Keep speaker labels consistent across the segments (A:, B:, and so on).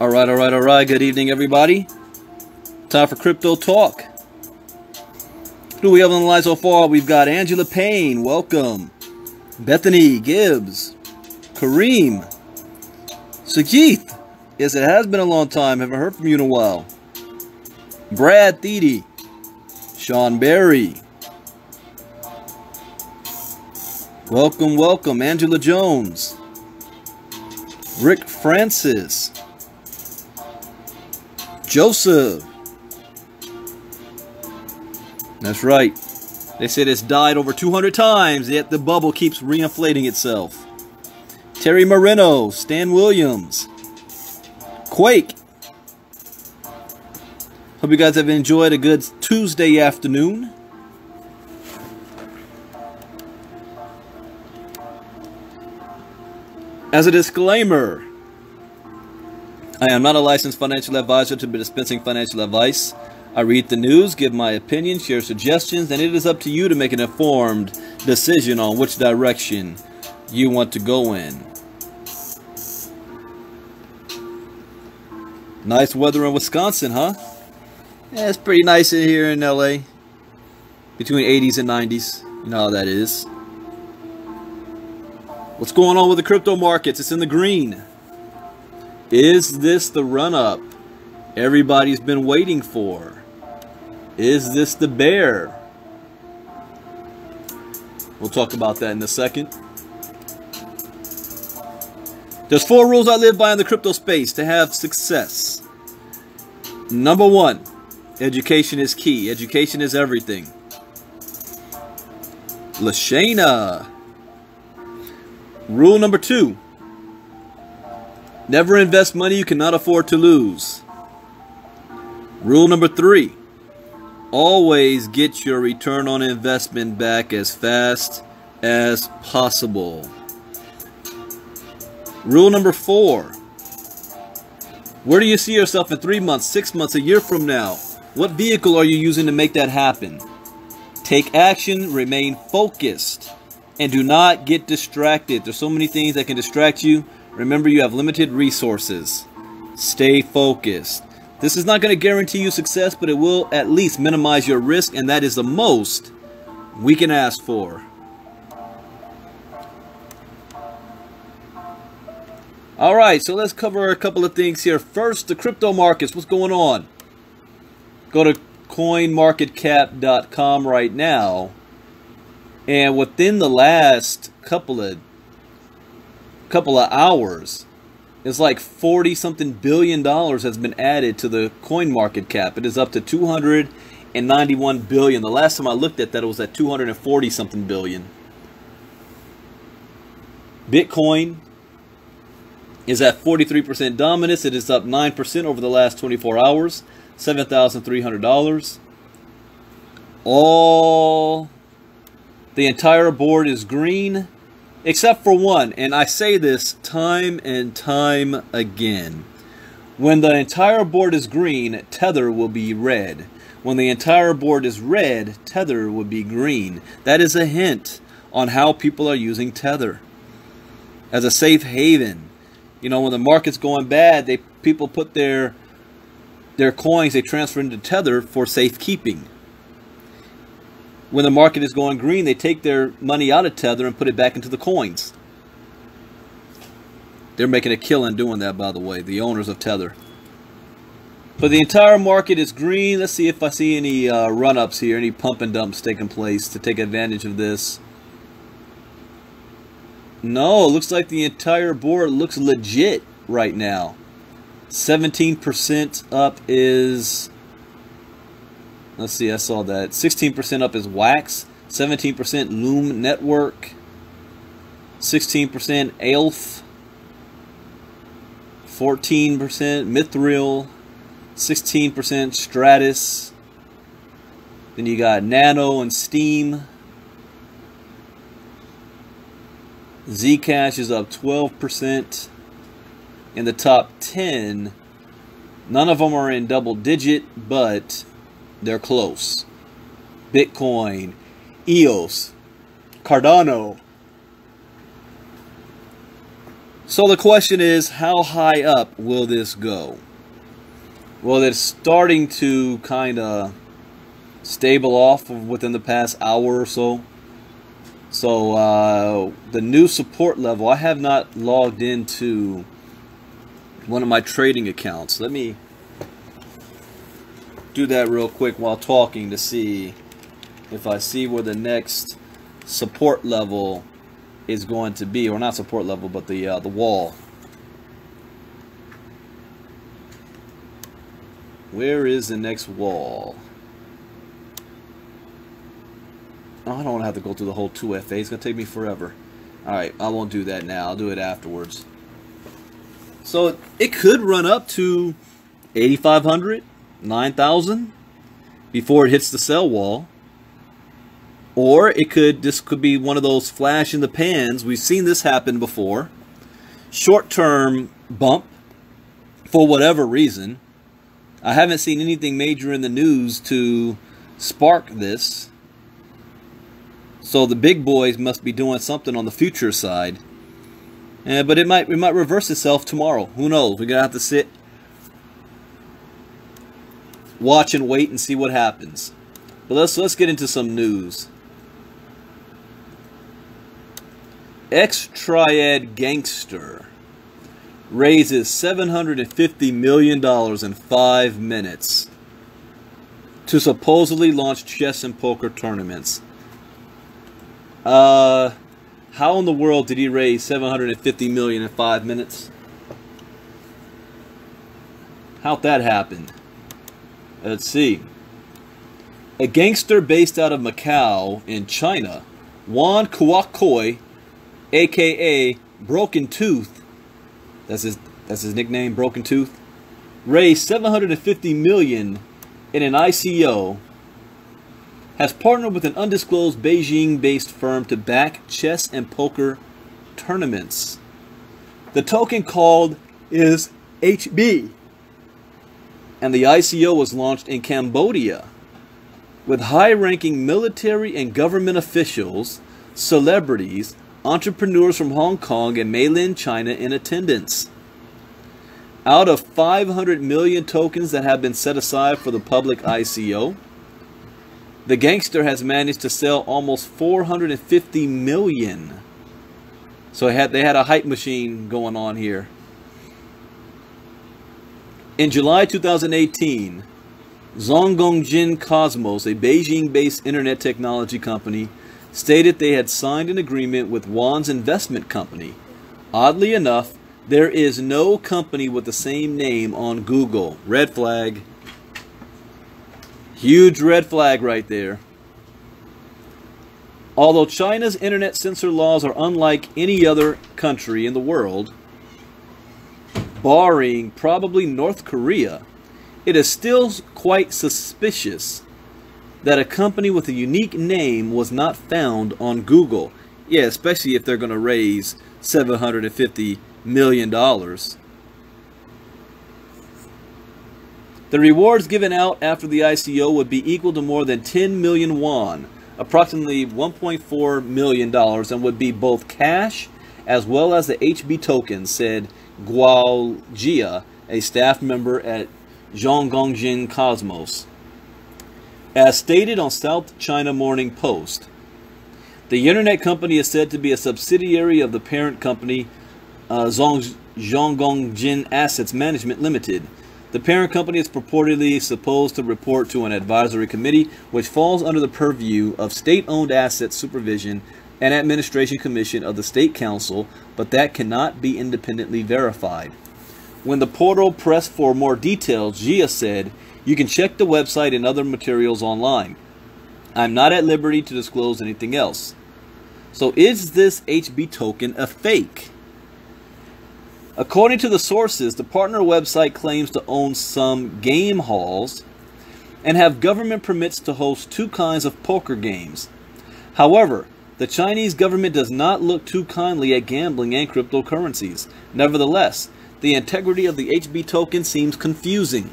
A: All right. Good evening, everybody. Time for Crypto Talk. Who do we have on the line so far? We've got Angela Payne. Welcome. Bethany Gibbs. Kareem. Sajith. Yes, it has been a long time. Haven't heard from you in a while. Brad Thede. Sean Berry. Welcome. Angela Jones. Rick Francis. Joseph. That's right. They said it's died over 200 times, yet the bubble keeps reinflating itself. Terry Moreno. Stan Williams. Quake. Hope you guys have enjoyed a good Tuesday afternoon. As a disclaimer, I am not a licensed financial advisor to be dispensing financial advice. I read the news, give my opinion, share suggestions, and it is up to you to make an informed decision on which direction you want to go in. Nice weather in Wisconsin, huh? Yeah, it's pretty nice in here in LA. Between 80s and 90s. You know how that is. What's going on with the crypto markets? It's in the green. Is this the run-up everybody's been waiting for? Is this the bear? We'll talk about that in a second. There's 4 rules I live by in the crypto space to have success. Number 1, education is key. Education is everything. Lashana. Rule number 2. Never invest money you cannot afford to lose. Rule number 3. Always get your return on investment back as fast as possible. Rule number 4. Where do you see yourself in 3 months, 6 months, a year from now? What vehicle are you using to make that happen? Take action, remain focused, and do not get distracted. There's so many things that can distract you. Remember, you have limited resources. Stay focused. This is not going to guarantee you success, but it will at least minimize your risk, and that is the most we can ask for. Alright, so let's cover a couple of things here. First, the crypto markets. What's going on? Go to coinmarketcap.com right now. And within the last couple of hours, it's like 40-something billion dollars has been added to the coin market cap. It is up to 291 billion. The last time I looked at that, it was at 240-something billion. Bitcoin is at 43% dominance. It is up 9% over the last 24 hours. $7,300. The entire board is green. Except for one, and I say this time and time again. When the entire board is green, Tether will be red. When the entire board is red, Tether will be green. That is a hint on how people are using Tether as a safe haven. You know, when the market's going bad, people put their coins, they transfer into Tether for safekeeping. When the market is going green, they take their money out of Tether and put it back into the coins. They're making a killing doing that, by the way, the owners of Tether. But the entire market is green. Let's see if I see any run-ups here, any pump and dumps taking place to take advantage of this. No, it looks like the entire board looks legit right now. 17% up is... Let's see, I saw that. 16% up is Wax. 17% Loom Network. 16% Elf. 14% Mithril. 16% Stratus. Then you got Nano and Steam. Zcash is up 12%. In the top 10, none of them are in double digit, but they're close. Bitcoin, EOS, Cardano. So the question is, how high up will this go? Well, it's starting to kind of stable off within the past hour or so. So the new support level, I have not logged into one of my trading accounts. Let me do that real quick while talking to see if I see where the next support level is going to be, or not support level, but the wall. Where is the next wall? Oh, I don't want to have to go through the whole 2FA. It's going to take me forever. Alright, I won't do that now. I'll do it afterwards. So it could run up to 8,500, 9,000 before it hits the sell wall. Or this could be one of those flash in the pans. We've seen this happen before. Short-term bump for whatever reason. I haven't seen anything major in the news to spark this. So the big boys must be doing something on the future side. But it might reverse itself tomorrow. Who knows? We're gonna have to sit, watch and wait and see what happens. But let's get into some news. Ex-Triad gangster raises $750 million in 5 minutes to supposedly launch chess and poker tournaments. How in the world did he raise $750 million in 5 minutes? How'd that happen? Let's see. A gangster based out of Macau in China, Juan Kuakoy, aka Broken Tooth, that's his nickname, Broken Tooth, raised $750 million in an ICO, has partnered with an undisclosed Beijing-based firm to back chess and poker tournaments. The token called is HB, and the ICO was launched in Cambodia, with high-ranking military and government officials, celebrities, entrepreneurs from Hong Kong and mainland China in attendance. Out of 500 million tokens that have been set aside for the public ICO, the gangster has managed to sell almost 450 million. So they had a hype machine going on here. In July 2018, Zhonggongjin Cosmos, a Beijing-based internet technology company, stated they had signed an agreement with Juan's investment company. Oddly enough, there is no company with the same name on Google. Red flag. Huge red flag right there. Although China's internet censor laws are unlike any other country in the world, barring probably North Korea, it is still quite suspicious that a company with a unique name was not found on Google. Yeah, especially if they're going to raise $750 million. The rewards given out after the ICO would be equal to more than 10 million won, approximately $1.4 million, and would be both cash as well as the HB token, said Guo Jia, a staff member at Zhonggongjin Cosmos. As stated on South China Morning Post, the internet company is said to be a subsidiary of the parent company Zhonggongjin Assets Management Limited. The parent company is purportedly supposed to report to an advisory committee which falls under the purview of State-Owned Asset Supervision and Administration Commission of the State Council, but that cannot be independently verified. When the portal pressed for more details, Jia said, "You can check the website and other materials online. I'm not at liberty to disclose anything else." So is this HB token a fake? According to the sources, the partner website claims to own some game halls and have government permits to host 2 kinds of poker games. However, the Chinese government does not look too kindly at gambling and cryptocurrencies. Nevertheless, the integrity of the HB token seems confusing.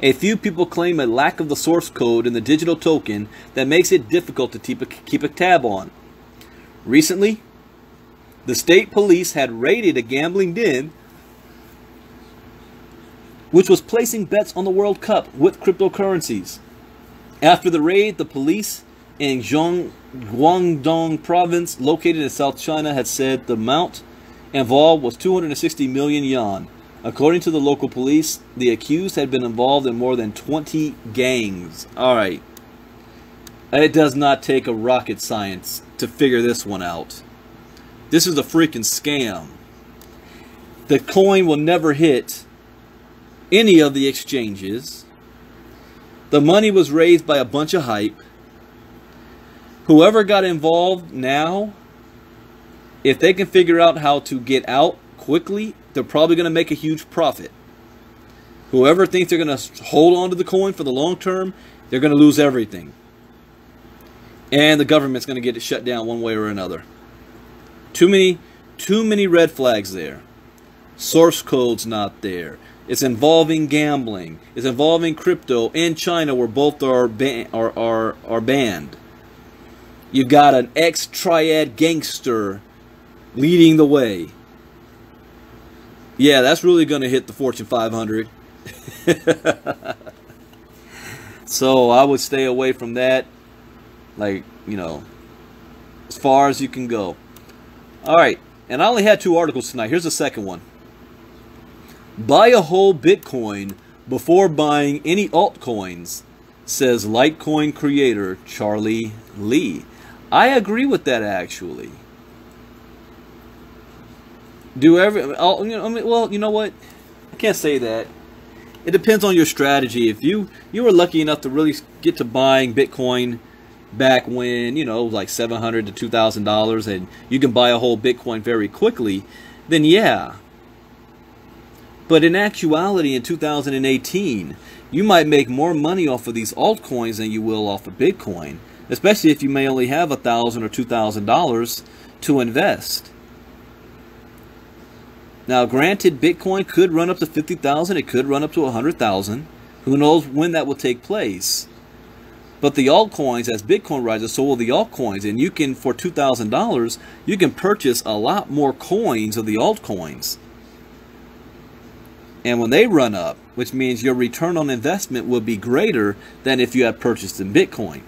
A: A few people claim a lack of the source code in the digital token that makes it difficult to keep a tab on. Recently, the state police had raided a gambling den which was placing bets on the World Cup with cryptocurrencies. After the raid, the police in Guangdong province, located in South China, had said the amount involved was 260 million yuan. According to the local police, the accused had been involved in more than 20 gangs. Alright. It does not take a rocket science to figure this one out. This is a freaking scam. The coin will never hit any of the exchanges. The money was raised by a bunch of hype. Whoever got involved now, if they can figure out how to get out quickly, they're probably going to make a huge profit. Whoever thinks they're going to hold on to the coin for the long term, they're going to lose everything. And the government's going to get it shut down one way or another. Too many red flags there. Source code's not there. It's involving gambling. It's involving crypto and China, where both are banned. You've got an ex-triad gangster leading the way. Yeah, that's really going to hit the Fortune 500. So I would stay away from that. Like, you know, as far as you can go. Alright, and I only had 2 articles tonight. Here's the second one. Buy a whole Bitcoin before buying any altcoins, says Litecoin creator Charlie Lee. I agree with that, actually. Well, you know what? I can't say that. It depends on your strategy. If you were lucky enough to really get to buying Bitcoin back when, you know, like $700 to $2,000, and you can buy a whole Bitcoin very quickly, then yeah. But in actuality, in 2018, you might make more money off of these altcoins than you will off of Bitcoin, especially if you may only have $1,000 or $2,000 to invest. Now, granted, Bitcoin could run up to 50,000, it could run up to 100,000. Who knows when that will take place? But the altcoins, as Bitcoin rises, so will the altcoins. And you can, for $2,000, you can purchase a lot more coins of the altcoins. And when they run up, which means your return on investment will be greater than if you had purchased in Bitcoin.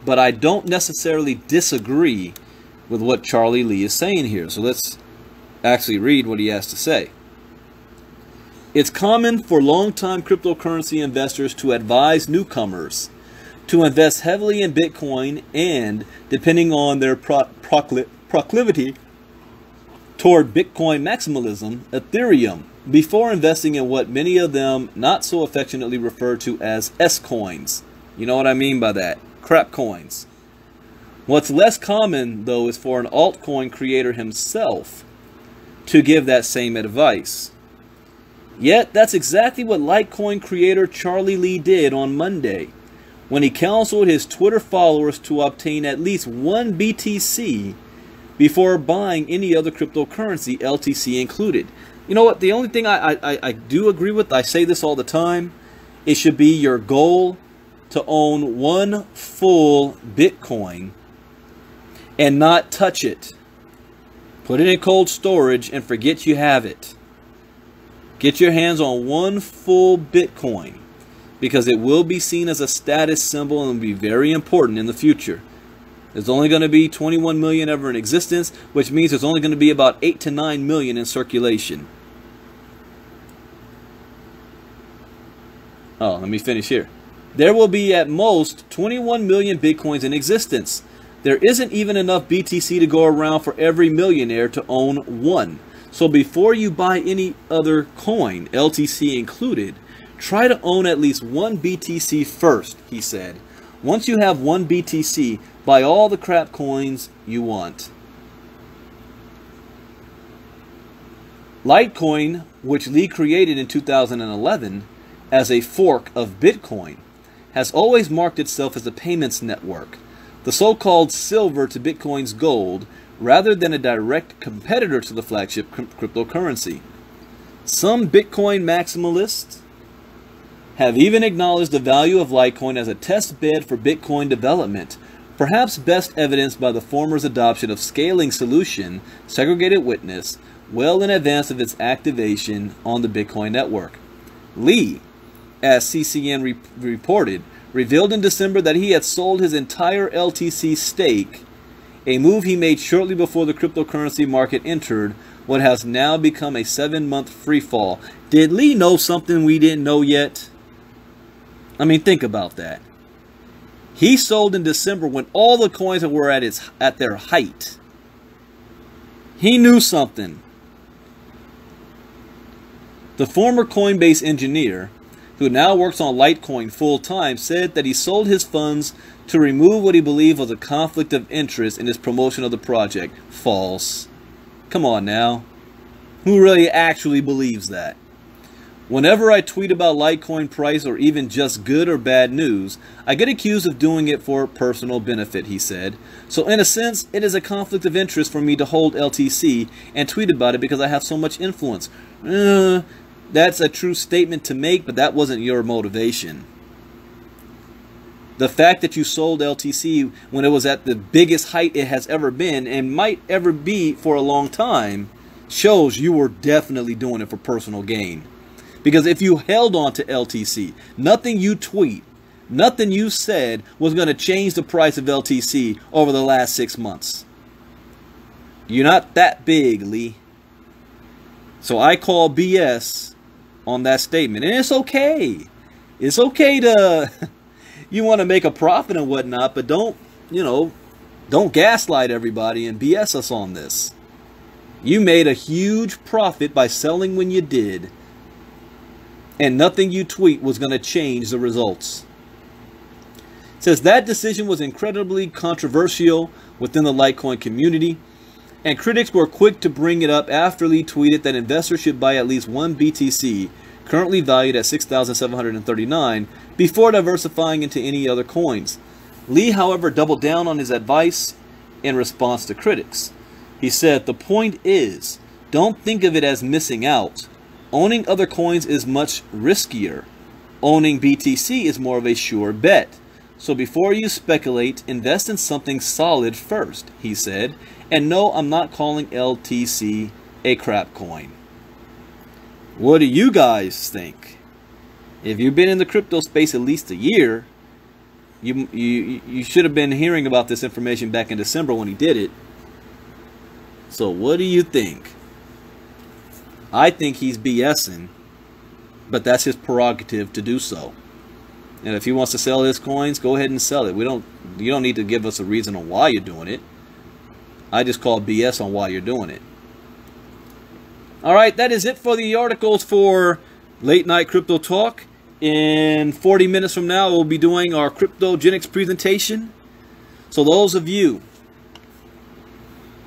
A: But I don't necessarily disagree with what Charlie Lee is saying here. So let's actually read what he has to say. It's common for long-time cryptocurrency investors to advise newcomers to invest heavily in Bitcoin and, depending on their proclivity toward Bitcoin maximalism, Ethereum, before investing in what many of them not so affectionately refer to as S-coins. You know what I mean by that? Crap coins. What's less common, though, is for an altcoin creator himself to give that same advice. Yet, that's exactly what Litecoin creator Charlie Lee did on Monday, when he counseled his Twitter followers to obtain at least 1 BTC before buying any other cryptocurrency, LTC included. You know what? The only thing I do agree with, I say this all the time, it should be your goal to own one full Bitcoin and not touch it. Put it in cold storage and forget you have it. Get your hands on one full Bitcoin, because it will be seen as a status symbol and will be very important in the future. There's only going to be 21 million ever in existence, which means there's only going to be about 8 to 9 million in circulation. Oh, let me finish here. There will be at most 21 million Bitcoins in existence. There isn't even enough BTC to go around for every millionaire to own one. So before you buy any other coin, LTC included, try to own at least one BTC first, he said. Once you have one BTC, buy all the crap coins you want. Litecoin, which Lee created in 2011 as a fork of Bitcoin, has always marked itself as a payments network, the so-called silver to Bitcoin's gold, rather than a direct competitor to the flagship cryptocurrency. Some Bitcoin maximalists have even acknowledged the value of Litecoin as a test bed for Bitcoin development, perhaps best evidenced by the former's adoption of scaling solution, segregated witness, well in advance of its activation on the Bitcoin network. Lee, as CCN reported, revealed in December that he had sold his entire LTC stake, a move he made shortly before the cryptocurrency market entered what has now become a 7-month free fall. Did Lee know something we didn't know yet? I mean, think about that. He sold in December when all the coins were at their height. He knew something. The former Coinbase engineer, who now works on Litecoin full-time, said that he sold his funds to remove what he believed was a conflict of interest in his promotion of the project. False. Come on now. Who really actually believes that? Whenever I tweet about Litecoin price or even just good or bad news, I get accused of doing it for personal benefit, he said. So in a sense, it is a conflict of interest for me to hold LTC and tweet about it because I have so much influence. That's a true statement to make, but that wasn't your motivation. The fact that you sold LTC when it was at the biggest height it has ever been and might ever be for a long time shows you were definitely doing it for personal gain. Because if you held on to LTC, nothing you tweet, nothing you said was going to change the price of LTC over the last 6 months. You're not that big, Lee. So I call BS on that statement. And it's okay. It's okay to, you want to make a profit and whatnot, but don't gaslight everybody and BS us on this. You made a huge profit by selling when you did. And nothing you tweet was going to change the results. It says that decision was incredibly controversial within the Litecoin community, and critics were quick to bring it up after Lee tweeted that investors should buy at least one BTC, currently valued at 6,739, before diversifying into any other coins. Lee, however, doubled down on his advice in response to critics. He said, "The point is, don't think of it as missing out. Owning other coins is much riskier. Owning BTC is more of a sure bet. So before you speculate, invest in something solid first," he said. And no, I'm not calling LTC a crap coin. What do you guys think? If you've been in the crypto space at least a year, you should have been hearing about this information back in December when he did it. So what do you think? I think he's BSing, but that's his prerogative to do so. And if he wants to sell his coins, go ahead and sell it. You don't need to give us a reason on why you're doing it. I just call BS on why you're doing it. All right, that is it for the articles for Late Night Crypto Talk. In 40 minutes from now, we'll be doing our Cryptogenics presentation. So those of you,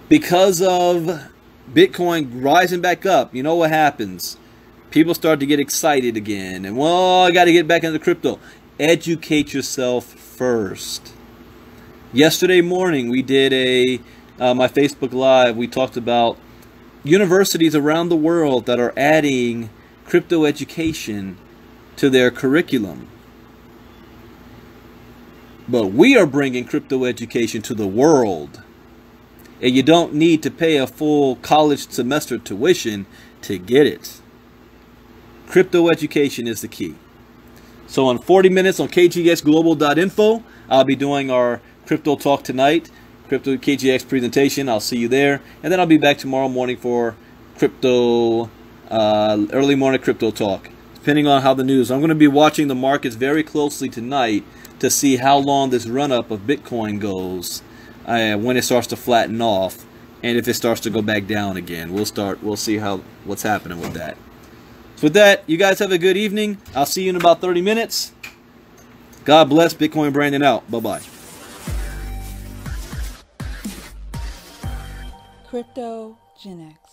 A: because of Bitcoin rising back up, you know what happens. People start to get excited again. And, well, I got to get back into crypto. Educate yourself first. Yesterday morning, we did a my Facebook Live, we talked about universities around the world that are adding crypto education to their curriculum. But we are bringing crypto education to the world. And you don't need to pay a full college semester tuition to get it. Crypto education is the key. So in 40 minutes on kgxglobal.info, I'll be doing our crypto talk tonight. Crypto KGX presentation. I'll see you there. And then I'll be back tomorrow morning for crypto, early morning crypto talk. Depending on how the news. I'm going to be watching the markets very closely tonight to see how long this run-up of Bitcoin goes, when it starts to flatten off, and if it starts to go back down again. We'll see what's happening with that. So with that, you guys have a good evening. I'll see you in about 30 minutes. God bless. Bitcoin Brandon out. Bye-bye.
B: Crypto Gen X.